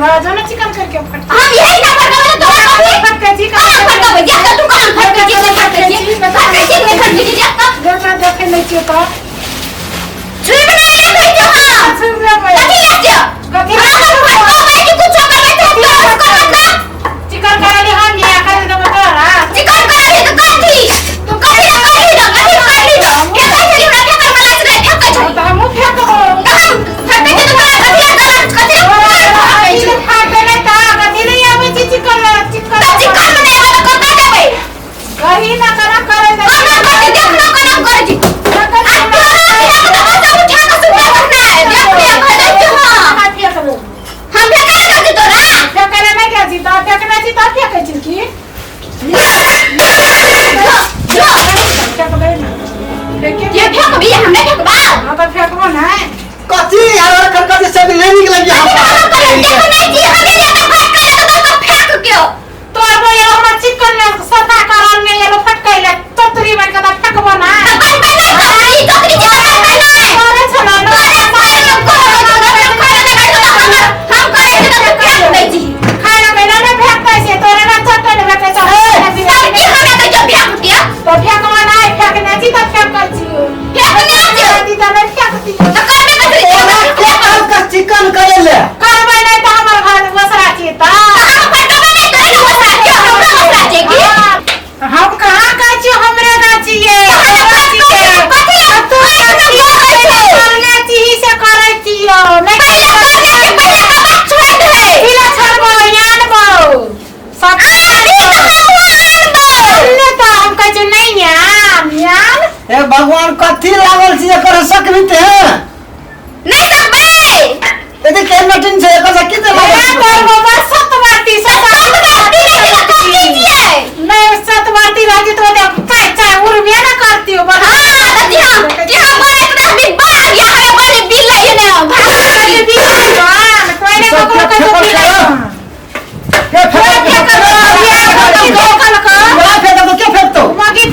करवा जो ना चिकन करके फट हम यही ना करवा तो फटका जी का फटका बजा तो तू काम फटका जी में फटका जी देखा देखे नहीं चाहिए तो छुई बनाया भाई जो हां छुई बनाया कथी लाजो कथी लाजो कुछ करबे तो उसको बता चिकन कराले हम ये कर दो बता चिकन कराले तो कथी तू कथी ना करी ना कथी करी ना के चली हमरा के कर मला से फेंक छई तो हम फेंक दो फटके तो कथी कथी फाटे नहीं ता कथी नहीं आवे चिकन चिकन में वाला करता देबे कहीं ना करा करे दे देख ना करम कर जी भगवान कथी लागल छी एकर सकबित है नहीं सकबे एते के नटिन छै एकर से किते लागल तोर बाबा सतवाती नहीं सतवाती राजी तो चाय चाय उर्मिया ना करती हो हां दतिया कि हमर एक भी बाहर या है बने बिल ले ने भाई बिल जान कोई ने को बिल के फेंक के फेंकतो मगी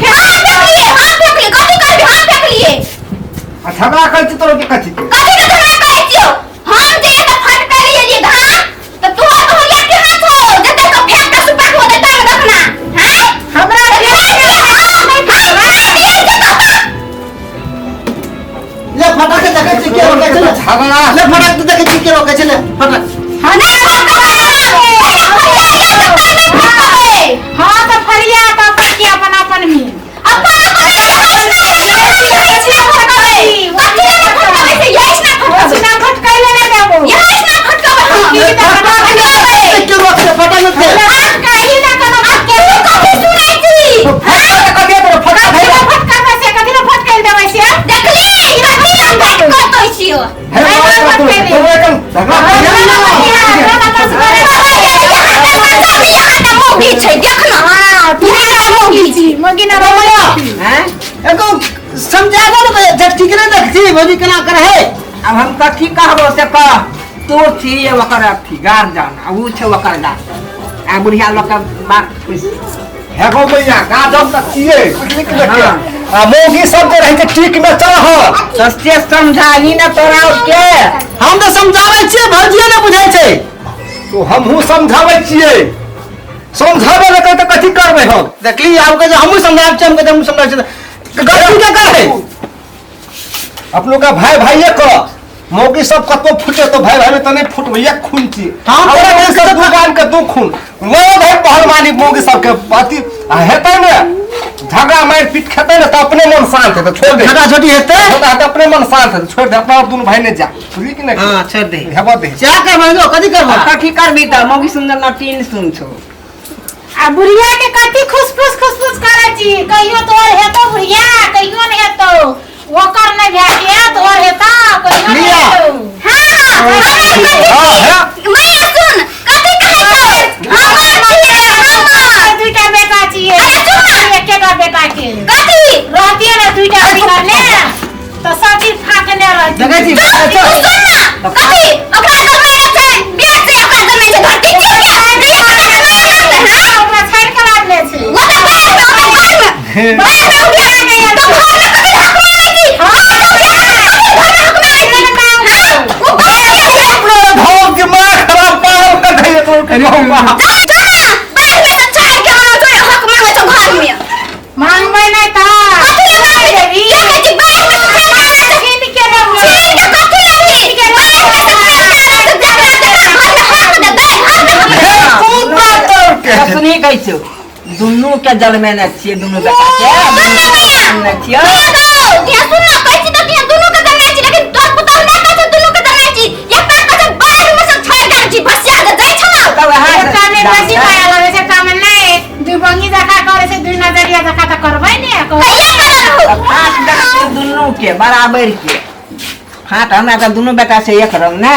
झगड़ा कर तो के कथी कथी के झगड़ा करे छियो हम जे त फटका लिए जे धान त तू तो या के हाथ हो जते तो फेंक के सुपा हो देता रखना हैं हमरा ले फटा के देखे छी के रोके छै झगड़ा ले फटा के देखे छी के रोके छै ले फटा हां तो फरिया तो फटिया अपन अपन में भोजी केना करे है अब हम कथी कहबो से कह तो छी ये वकर थी गार जान उ छ वकर दा आ बुढ़िया लोग का बात है गो भैया गा जब तक छिए ठीक लगे आ मोगी सब जे रहे छै ठीक में चल हो सस्ते समझाई ना तोरा के हम तो समझावे छिए भौजिया ने बुझाई छै तो हमहु समझावे छिए समझावे ले त कथी करबै हम देखली आब के हमहु समझावे छी हम के हम समझावे छी गलती के करे अपनों का भाई भाई को मौकी सब कतो फुटे तो भाई भाई में तने फुटबे एक खून छी हम तोरा सब भगवान के दो खून लो भाई पहलवानी मौकी सब के अति हेतै ने झगड़ा मार पीट खेतै ने तो अपने मन शांत है तो छोड़ दे झगड़ा छोटी हेतै तो अपने मन शांत है छोड़ दे अपना दोनों भाई ने जा ठीक कि नहीं हां छोड़ दे हेबो दे क्या करबो जो कथी करबो कथी करबी त मौकी सुंदर न तीन सुन छो आ बुढ़िया के कथी खुसफुस करे छी कहियो तोर हेतो बुढ़िया कहियो ने हेतो वो कर नहीं भेटिए तो और हेता कहियो लिया हां मैं सुन कथी कहे हम दुईटा बेटा छिए एकेटा बेटा के कथी रहतिए ना दुईटा बिगाने तो सब चीज फाटने रह जगह जी कथी ओकरा दमाने छै बेच से ओकरा दमाने छै धरती के ओकरा छाड़ के लागले छै वो तो बाहर में गया तो भोग के मार खराब तोड़ के कहूंगा जा जा बाहर में से चाय के आना तो हक मांगे तो घर में मांगबै नहीं ता कथी मांगे ये कहती बाहर में से चाय के छीन के रहो छीन के कथी लगी के बाहर में से चाय के देख दे तू बात तोड़ के कसनी कैसे दुनू के जल में न छिए दुनू बेटा के न छिए दिया सुन ना कैसी तो दिया दोनों के करना चाहिए लेकिन तोर पुतौ ना कैसे दोनों के करना चाहिए ये पे कैसे बाहर में से छोड़ कर जी बस याद जाई छ तब एकटा में बसी पाया लगे से काम नहीं दुई बंगी जका करे से दुई नजरिया जका त करबै ने भैया फाट दे दुनू के बराबर के फाट हमरा त दुनू बेटा से एक रंग नै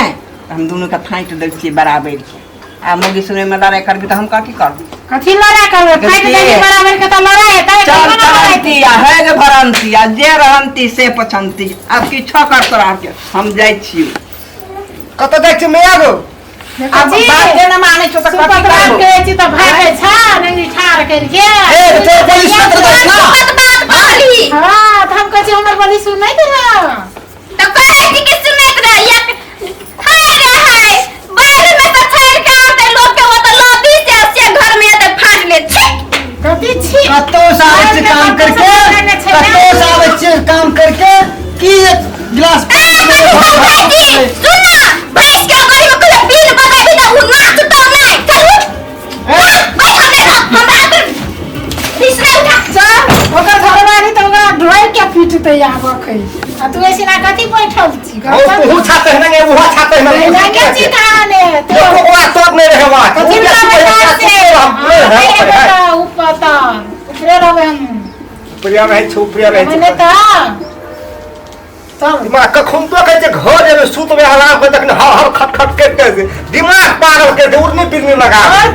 हम दुनू के फाट दै छियै बराबर के आ मोगी सुने में लड़ाई करबी त हम कथी करब कथी लड़ा करबै फाइट देनी बराबर के त लड़ा हेतै चल करंती है जे भरंती आ जे रहंती से पछंती अब की छ कर तोरा के हम जाय छी कत जाय छी मैं आगो अब बात जे न माने छ त कथी सुपतराम करब के छी त भागे छा नंगी ठाड़ करके ए तो पुलिस पत्र दे ना बात कहली हां त हम कह छी हमर बोली सुन नहीं दे तो कहे कि किस सुनैत रह या हाय रे हाय बाहर में से छोड़ के आते लोग के वो तो लॉबी से घर में ते फाड़ ले छी कथी छी कतो साल से काम करके कतो साल से काम करके की एक गिलास सुनना भैंस के गरी में कोई बिल बताबी त उ ना छुटा नहीं चलू भाई हमरा पर तीसरा उठा चल ओकर घरवाली त ओकरा ड्राइव के पीटते आब खै आ तू ऐसे ना कथी बैठल छी ओ छाते है ना वो छाते है ना ना के छी कहां तो ओकरा तो नहीं रहेवा कथी ना ऊपर त ऊपरे रहबे हम प्रिया रहे छुपिया रहे मैंने त चल दिमाग कखुन तो कहते घर में सूत में आराम कर तक हर हर खट खट करके दिमाग पागल कर दे उड़ने फिरने लगा और